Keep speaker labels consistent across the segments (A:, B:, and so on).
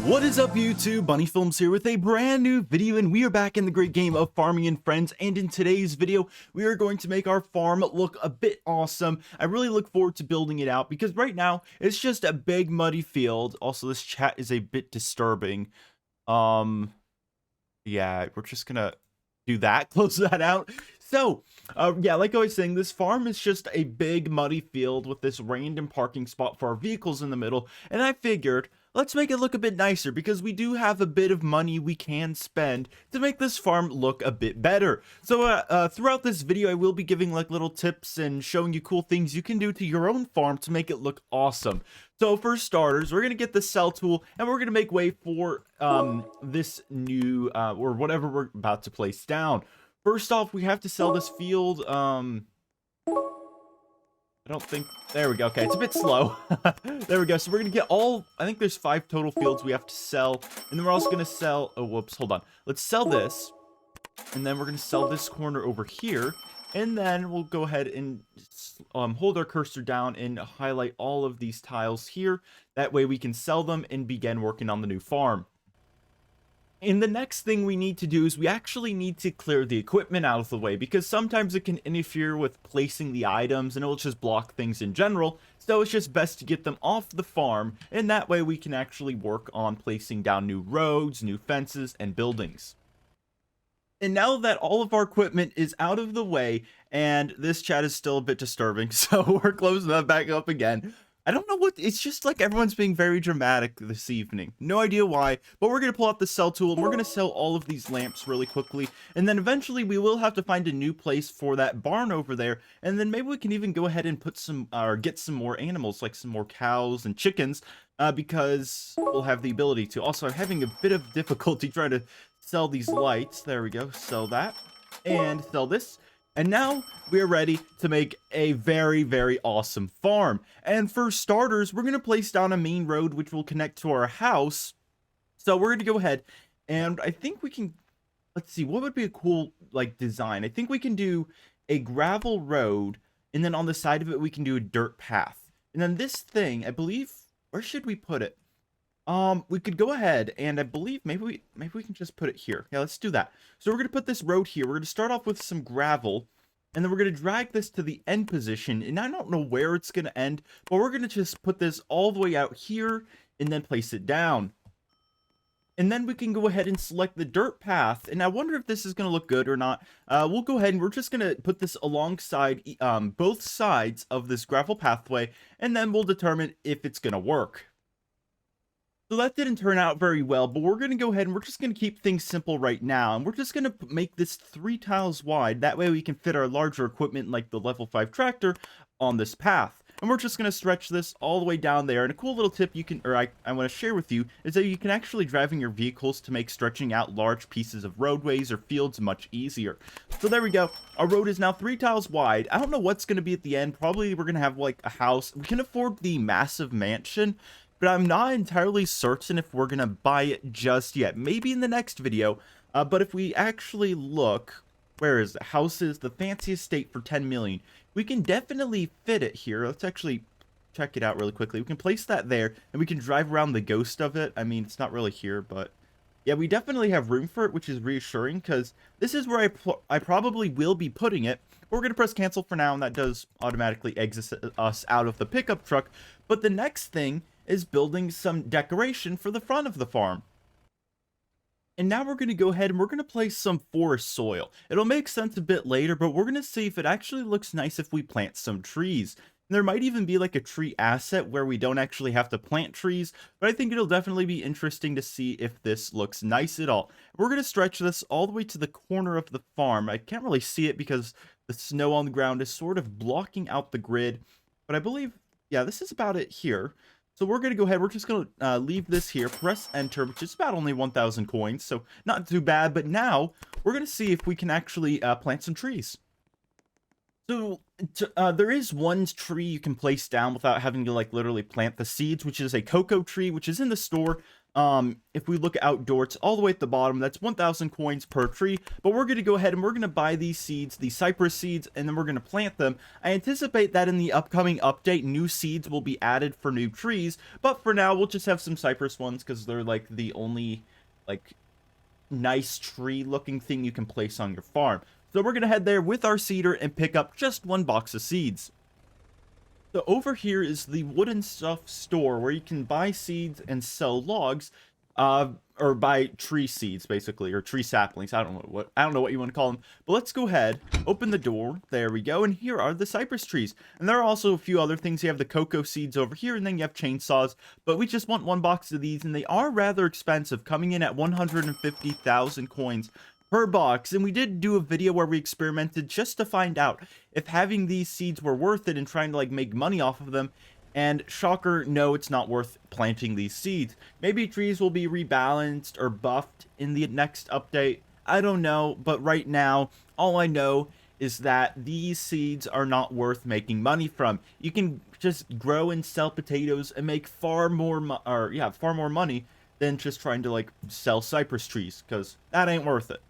A: What is up YouTube, Bunny Films here with a brand new video, and we are back in the great game of Farming and Friends. And in today's video we are going to make our farm look a bit awesome. I really look forward to building it out because right now it's just a big muddy field. Also, this chat is a bit disturbing. Yeah, we're just gonna do that, close that out. So yeah, like I was saying, this farm is just a big muddy field with this random parking spot for our vehicles in the middle, and I figured let's make it look a bit nicer because we do have a bit of money we can spend to make this farm look a bit better. So throughout this video I will be giving like little tips and showing you cool things you can do to your own farm to make it look awesome. So for starters, we're gonna get the cell tool and we're gonna make way for this new or whatever we're about to place down. First off, we have to sell this field. I don't think, there we go. Okay, it's a bit slow. There we go. So we're gonna get all, I think there's 5 total fields we have to sell, and then we're also gonna sell, oh whoops, hold on, let's sell this, and then we're gonna sell this corner over here, and then we'll go ahead and hold our cursor down and highlight all of these tiles here. That way we can sell them and begin working on the new farm. And the next thing we need to do is we actually need to clear the equipment out of the way, because sometimes it can interfere with placing the items and it'll just block things in general. So it's just best to get them off the farm, and that way we can actually work on placing down new roads, new fences, and buildings. And now that all of our equipment is out of the way, and this chat is still a bit disturbing, so we're closing that back up again. I don't know what, it's just like everyone's being very dramatic this evening. No idea why, but we're going to pull out the sell tool and we're going to sell all of these lamps really quickly. And then eventually we will have to find a new place for that barn over there. And then maybe we can even go ahead and put some, or get some more animals, like some more cows and chickens, because we'll have the ability to. Also, I'm having a bit of difficulty trying to sell these lights. There we go, sell that, and sell this. And now we're ready to make a very, very awesome farm. And for starters, we're going to place down a main road which will connect to our house. So we're going to go ahead and I think we can, let's see, what would be a cool like design? I think we can do a gravel road, and then on the side of it we can do a dirt path. And then this thing, I believe, where should we put it? We could go ahead and I believe maybe we can just put it here. Yeah, let's do that. So we're going to put this road here. We're going to start off with some gravel, and then we're going to drag this to the end position. And I don't know where it's going to end, but we're going to just put this all the way out here and then place it down. And then we can go ahead and select the dirt path. And I wonder if this is going to look good or not. We'll go ahead and we're just going to put this alongside both sides of this gravel pathway, and then we'll determine if it's going to work. So that didn't turn out very well, but we're going to go ahead and we're just going to keep things simple right now. And we're just going to make this 3 tiles wide. That way we can fit our larger equipment like the level 5 tractor on this path. And we're just going to stretch this all the way down there. And a cool little tip you can, or I want to share with you, is that you can actually driving your vehicles to make stretching out large pieces of roadways or fields much easier. So there we go. Our road is now 3 tiles wide. I don't know what's going to be at the end. Probably we're going to have like a house. We can afford the massive mansion, but I'm not entirely certain if we're gonna buy it just yet. Maybe in the next video. But if we actually look, where is it? Houses, the fancy estate for 10 million. We can definitely fit it here. Let's actually check it out really quickly. We can place that there, and we can drive around the ghost of it. I mean, it's not really here, but yeah, we definitely have room for it, which is reassuring because this is where I probably will be putting it. We're going to press cancel for now, and that does automatically exit us out of the pickup truck. But the next thing is building some decoration for the front of the farm. And now we're going to go ahead and we're going to place some forest soil. It'll make sense a bit later, but we're going to see if it actually looks nice if we plant some trees. And there might even be like a tree asset where we don't actually have to plant trees, but I think it'll definitely be interesting to see if this looks nice at all. We're going to stretch this all the way to the corner of the farm. I can't really see it because the snow on the ground is sort of blocking out the grid, but I believe, yeah, this is about it here. So we're going to go ahead, we're just going to leave this here, press enter, which is about only 1,000 coins, so not too bad. But now we're going to see if we can actually plant some trees. So there is one tree you can place down without having to like literally plant the seeds, which is a cocoa tree, which is in the store. if we look outdoor, it's all the way at the bottom. That's 1,000 coins per tree. But we're going to go ahead and we're going to buy these seeds, these cypress seeds, and then we're going to plant them. I anticipate that in the upcoming update, new seeds will be added for new trees. But for now, we'll just have some cypress ones because they're like the only like nice tree looking thing you can place on your farm. So we're going to head there with our seeder and pick up just one box of seeds. So over here is the wooden stuff store where you can buy seeds and sell logs, or buy tree seeds basically, or tree saplings. I don't know what you want to call them. But let's go ahead, open the door. There we go. And here are the cypress trees. And there are also a few other things. You have the cocoa seeds over here, and then you have chainsaws. But we just want one box of these, and they are rather expensive, coming in at 150,000 coins per box. And we did do a video where we experimented just to find out if having these seeds were worth it and trying to like make money off of them. And shocker, no, it's not worth planting these seeds. Maybe trees will be rebalanced or buffed in the next update. I don't know, but right now, all I know is that these seeds are not worth making money from. You can just grow and sell potatoes and make far more money than just trying to like sell cypress trees, because that ain't worth it.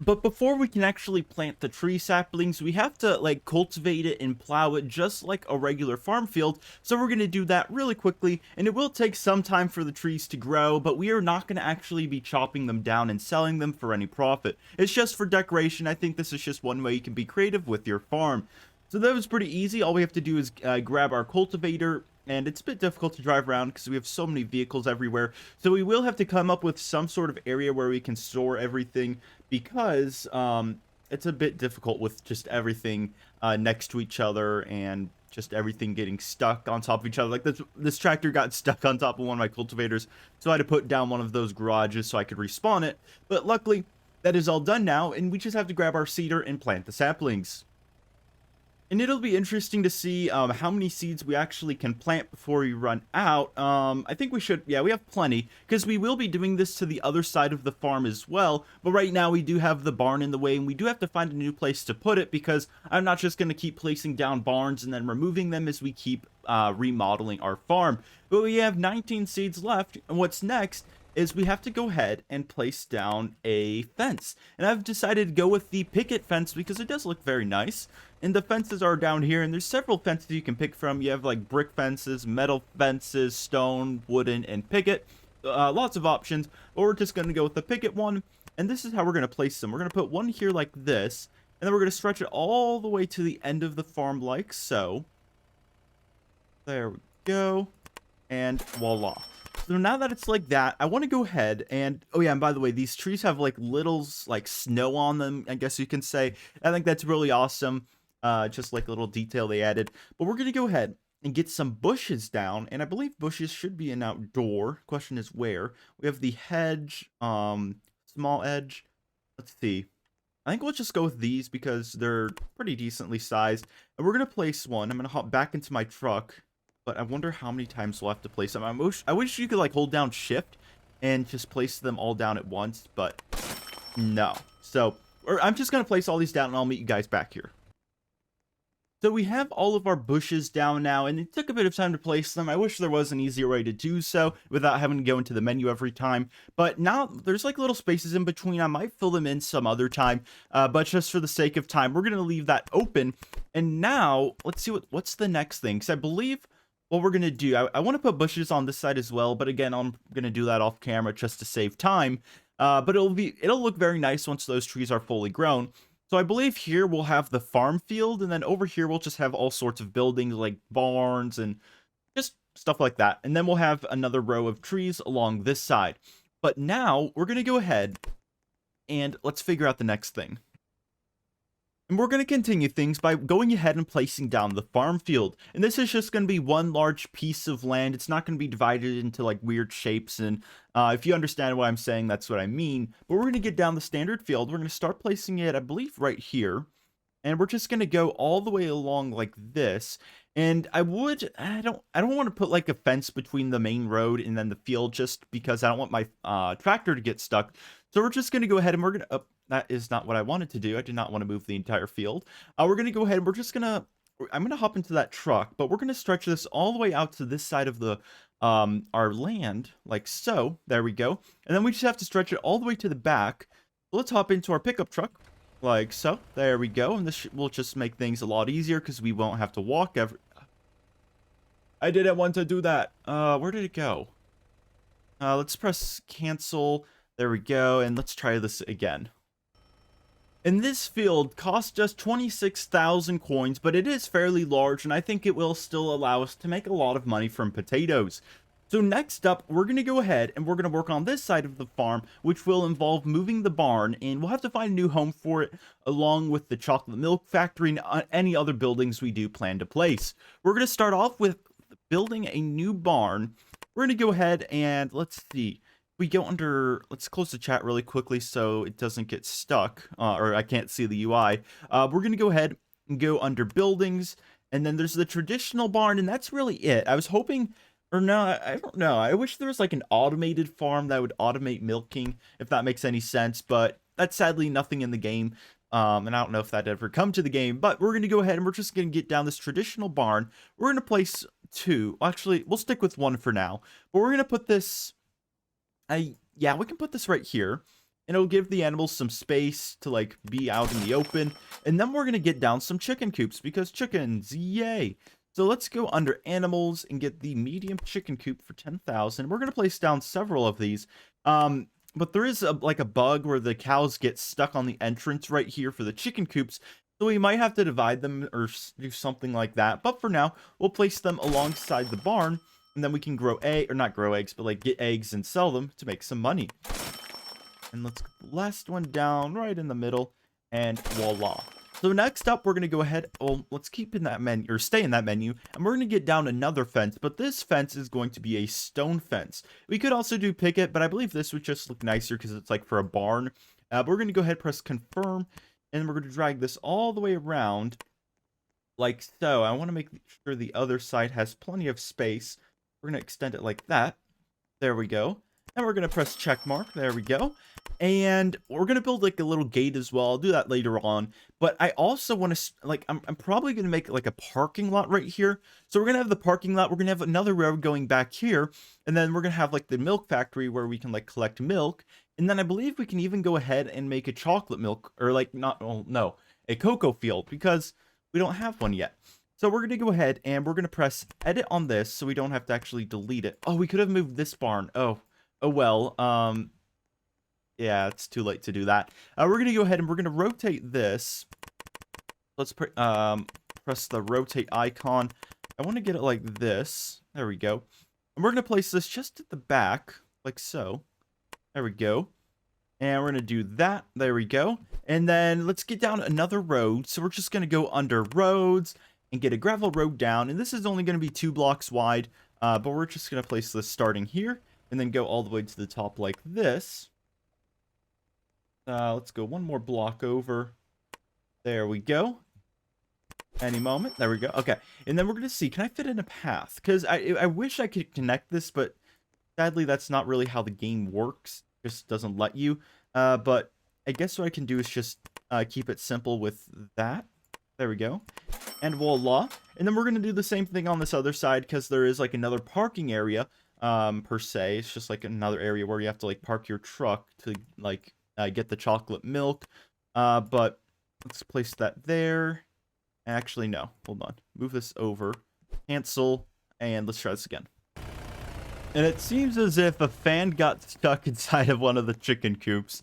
A: But before we can actually plant the tree saplings, we have to like cultivate it and plow it just like a regular farm field. So we're going to do that really quickly, and it will take some time for the trees to grow, but we are not going to actually be chopping them down and selling them for any profit. It's just for decoration. I think this is just one way you can be creative with your farm. So that was pretty easy. All we have to do is grab our cultivator, and it's a bit difficult to drive around because we have so many vehicles everywhere. So we will have to come up with some sort of area where we can store everything, because it's a bit difficult with just everything next to each other and just everything getting stuck on top of each other. Like this tractor got stuck on top of one of my cultivators, so I had to put down one of those garages so I could respawn it. But luckily, that is all done now, and we just have to grab our seeder and plant the saplings. And it'll be interesting to see how many seeds we actually can plant before we run out. I think we should, yeah, we have plenty, because we will be doing this to the other side of the farm as well. But right now we do have the barn in the way, and we do have to find a new place to put it, because I'm not just going to keep placing down barns and then removing them as we keep remodeling our farm. But we have 19 seeds left, and what's next is we have to go ahead and place down a fence. And I've decided to go with the picket fence because it does look very nice. And the fences are down here, and there's several fences you can pick from. You have like brick fences, metal fences, stone, wooden, and picket. Lots of options, but we're just going to go with the picket one. And this is how we're going to place them. We're going to put one here like this, and then we're going to stretch it all the way to the end of the farm like so. There we go. And voila. So now that it's like that, I want to go ahead and, oh yeah, and by the way, these trees have like little like snow on them, I guess you can say. I think that's really awesome. Just like a little detail they added. But we're going to go ahead and get some bushes down, and I believe bushes should be an outdoor. Question is where. We have the hedge, small edge. Let's see. I think we'll just go with these because they're pretty decently sized. And we're going to place one. I'm going to hop back into my truck. But I wonder how many times we'll have to place them. I wish you could like hold down shift and just place them all down at once, but no. So I'm just going to place all these down, and I'll meet you guys back here. So we have all of our bushes down now, and it took a bit of time to place them. I wish there was an easier way to do so without having to go into the menu every time. But now there's like little spaces in between. I might fill them in some other time, but just for the sake of time, we're going to leave that open. And now let's see what's the next thing, because I believe what we're going to do, I want to put bushes on this side as well, but again, I'm going to do that off camera just to save time. But it'll look very nice once those trees are fully grown. So I believe here we'll have the farm field, and then over here we'll just have all sorts of buildings like barns and just stuff like that. And then we'll have another row of trees along this side. But now we're going to go ahead and let's figure out the next thing. And we're going to continue things by going ahead and placing down the farm field. And this is just going to be one large piece of land. It's not going to be divided into like weird shapes. And if you understand what I'm saying, that's what I mean. But we're going to get down the standard field. We're going to start placing it, I believe, right here. And we're just going to go all the way along like this. And I don't want to put like a fence between the main road and then the field, just because I don't want my tractor to get stuck. So we're just going to go ahead and we're going to, that is not what I wanted to do. I did not want to move the entire field. We're going to go ahead and I'm going to hop into that truck, but we're going to stretch this all the way out to this side of the our land, like so. There we go. And then we just have to stretch it all the way to the back. Let's hop into our pickup truck, like so. There we go. And this will just make things a lot easier because we won't have to walk every... I didn't want to do that. Where did it go? Let's press cancel. There we go. And let's try this again. And this field cost just 26,000 coins, but it is fairly large, and I think it will still allow us to make a lot of money from potatoes. So next up, we're going to go ahead and we're going to work on this side of the farm, which will involve moving the barn, and we'll have to find a new home for it, along with the chocolate milk factory and any other buildings we do plan to place. We're going to start off with building a new barn. We're going to go ahead and, let's see. We go under, let's close the chat really quickly so it doesn't get stuck, or I can't see the UI. We're going to go ahead and go under buildings, and then there's the traditional barn, and that's really it. I was hoping, or no, I don't know. I wish there was like an automated farm that would automate milking, if that makes any sense, but that's sadly nothing in the game. And I don't know if that ever come to the game, but we're going to go ahead and we're just going to get down this traditional barn. We're going to place two. Actually, we'll stick with one for now, but we're going to put this... yeah, we can put this right here, and it'll give the animals some space to, like, be out in the open, and then we're going to get down some chicken coops, because chickens, yay! So let's go under animals and get the medium chicken coop for 10,000. We're going to place down several of these, but there is, like, a bug where the cows get stuck on the entrance right here for the chicken coops, so we might have to divide them or do something like that, but for now, we'll place them alongside the barn, and then we can grow or not grow eggs, but like get eggs and sell them to make some money. And let's get the last one down right in the middle, and voila. So next up, we're going to go ahead, well, let's keep in that menu, or stay in that menu, and we're going to get down another fence, but this fence is going to be a stone fence. We could also do picket, but I believe this would just look nicer because it's like for a barn. But we're going to go ahead, press confirm, and we're going to drag this all the way around, like so. I want to make sure the other side has plenty of space. We're going to extend it like that. There we go. And we're going to press check mark. There we go. And we're going to build like a little gate as well. I'll do that later on. But I also want to, like, I'm probably going to make like a parking lot right here. So we're going to have the parking lot. We're going to have another road going back here. And then we're going to have like the milk factory where we can like collect milk. And then I believe we can even go ahead and make a chocolate milk, or like not, well, no, a cocoa field, because we don't have one yet. So we're going to go ahead and we're going to press edit on this so we don't have to actually delete it. Oh, we could have moved this barn. Oh well. Yeah, it's too late to do that. We're going to go ahead and we're going to rotate this. Let's press the rotate icon. I want to get it like this. There we go. And we're going to place this just at the back, like so. There we go. And we're going to do that. There we go. And then let's get down another road. So we're just going to go under roads and get a gravel road down, and this is only going to be 2 blocks wide, but we're just going to place this starting here, and then go all the way to the top like this. Let's go one more block over. There we go. Any moment. There we go. Okay, and then we're going to see, can I fit in a path? Because I wish I could connect this, but sadly that's not really how the game works. It just doesn't let you. But I guess what I can do is just keep it simple with that. There we go. And voila. And then we're going to do the same thing on this other side, because there is like another parking area, per se. It's just like another area where you have to like park your truck to like get the chocolate milk. But let's place that there. Actually, no. Hold on. Move this over. Cancel. And let's try this again. And it seems as if a fan got stuck inside of one of the chicken coops.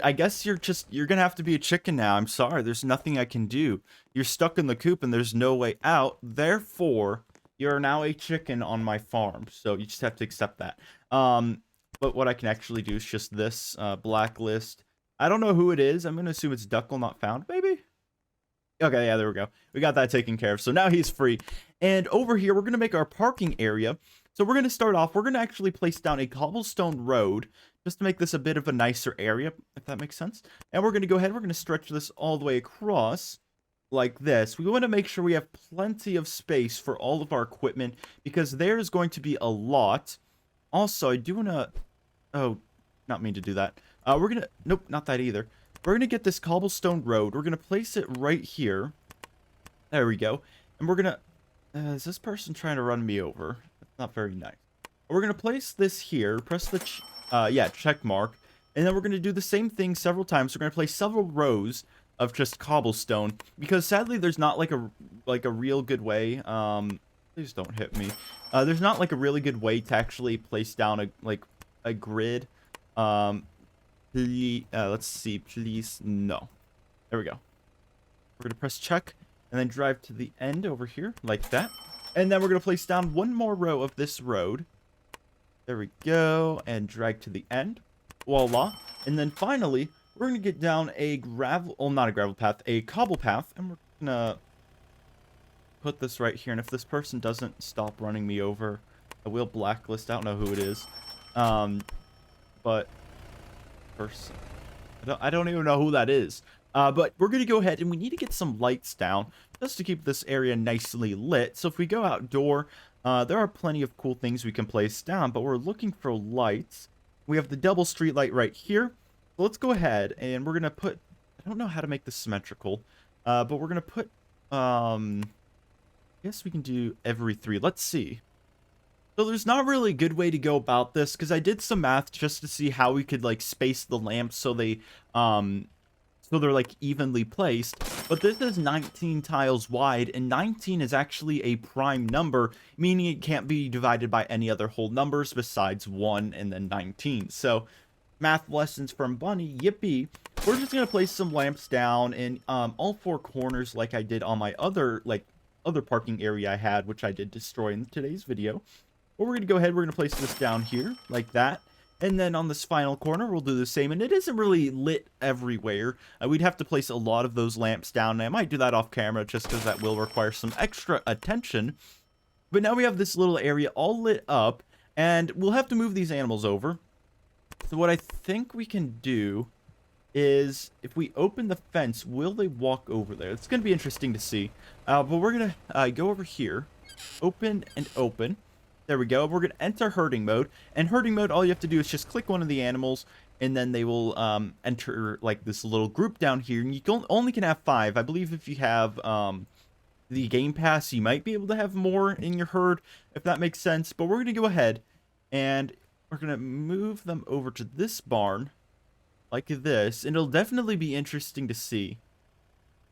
A: I guess you're gonna have to be a chicken now. I'm sorry, there's nothing I can do. You're stuck in the coop and there's no way out. Therefore, you're now a chicken on my farm. So you just have to accept that. But what I can actually do is just this blacklist. I don't know who it is. I'm gonna assume it's Duckle Not Found, maybe? Okay, yeah, there we go. We got that taken care of. So now he's free. And over here, we're gonna make our parking area. So we're gonna start off. We're gonna actually place down a cobblestone road, just to make this a bit of a nicer area, if that makes sense. And we're going to go ahead, we're going to stretch this all the way across, like this. We want to make sure we have plenty of space for all of our equipment, because there's going to be a lot. Also, I do want to... Oh, not mean to do that. We're going to... Nope, not that either. We're going to get this cobblestone road. We're going to place it right here. There we go. And we're going to... Is this person trying to run me over? That's not very nice. We're gonna place this here. Press the yeah, check mark, and then we're gonna do the same thing several times. We're gonna place several rows of just cobblestone because sadly there's not like a real good way. Please don't hit me. There's not like a really good way to actually place down a grid. Let's see, please. No. There we go. We're going to press check and then drive to the end over here like that. And then we're going to place down one more row of this road. There we go. And drag to the end. Voila. And then finally, we're going to get down a not a gravel path, a cobble path. And we're going to put this right here. And if this person doesn't stop running me over, I will blacklist. I don't know who it is. But person. I don't even know who that is. But we're going to go ahead and we need to get some lights down just to keep this area nicely lit. So if we go outdoor, there are plenty of cool things we can place down, but we're looking for lights. We have the double street light right here. So let's go ahead and we're going to put, I don't know how to make this symmetrical, but we're going to put, I guess we can do every 3. Let's see. So there's not really a good way to go about this because I did some math just to see how we could like space the lamps so they're like evenly placed. But this is 19 tiles wide, and 19 is actually a prime number, meaning it can't be divided by any other whole numbers besides 1 and then 19. So math lessons from Bunny, yippee. We're just gonna place some lamps down in all 4 corners like I did on my other parking area I had, which I did destroy in today's video. But we're gonna go ahead, we're gonna place this down here like that. And then on this final corner, we'll do the same. And it isn't really lit everywhere. We'd have to place a lot of those lamps down. And I might do that off camera just because that will require some extra attention. But now we have this little area all lit up. And we'll have to move these animals over. So what I think we can do is if we open the fence, will they walk over there? It's going to be interesting to see. But we're going to go over here. Open and open. There we go. We're going to enter herding mode. And herding mode, all you have to do is just click one of the animals, and then they will enter like this little group down here. And you only can have 5. I believe if you have the Game Pass, you might be able to have more in your herd, if that makes sense. But we're going to go ahead, and we're going to move them over to this barn, like this. And it'll definitely be interesting to see.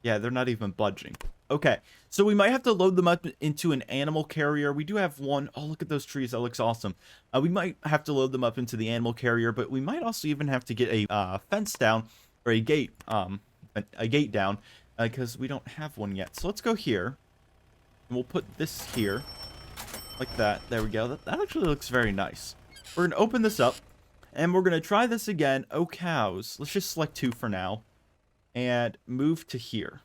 A: Yeah, they're not even budging. Okay, so we might have to load them up into an animal carrier. We do have one. Oh, look at those trees. That looks awesome. We might have to load them up into the animal carrier, but we might also even have to get a fence down or a gate down because we don't have one yet. So let's go here, and we'll put this here like that. There we go. That actually looks very nice. We're going to open this up, and we're going to try this again. Oh, cows. Let's just select 2 for now and move to here.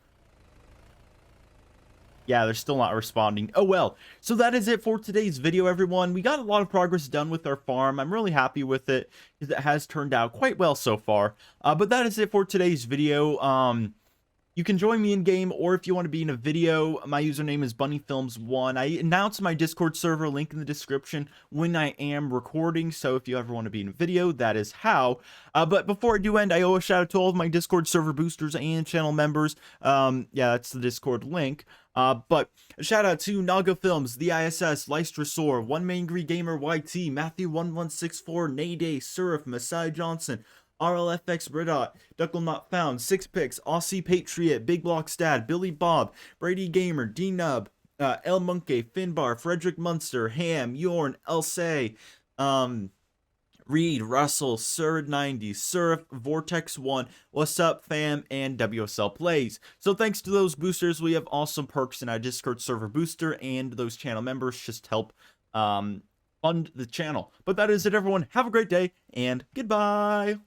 A: Yeah, they're still not responding. Oh, well. So that is it for today's video, everyone. We got a lot of progress done with our farm. I'm really happy with it because it has turned out quite well so far. But that is it for today's video. You can join me in game, or if you want to be in a video, my username is bunnyfilms1. I announce my Discord server, link in the description, when I am recording. So if you ever want to be in a video, that is how. But before I do end, I owe a shout out to all of my Discord server boosters and channel members. Yeah, that's the Discord link. But a shout out to Naga Films, The ISS, Lystrasor, One Mangry Gamer YT, Matthew1164, Nayday, Surf, Masai Johnson, RLFX Bridot, Duckle Not Found, Six Picks, Aussie Patriot, Big Block Stad, Billy Bob, Brady Gamer, D Nub, El Monkey, Finbar, Frederick Munster, Ham, Yorn, Elsay, Reed, Russell, Surd90, Surf, Vortex1, What's Up Fam, and WSL Plays. So thanks to those boosters, we have awesome perks in our Discord server booster, and those channel members just help fund the channel. But that is it, everyone. Have a great day, and goodbye!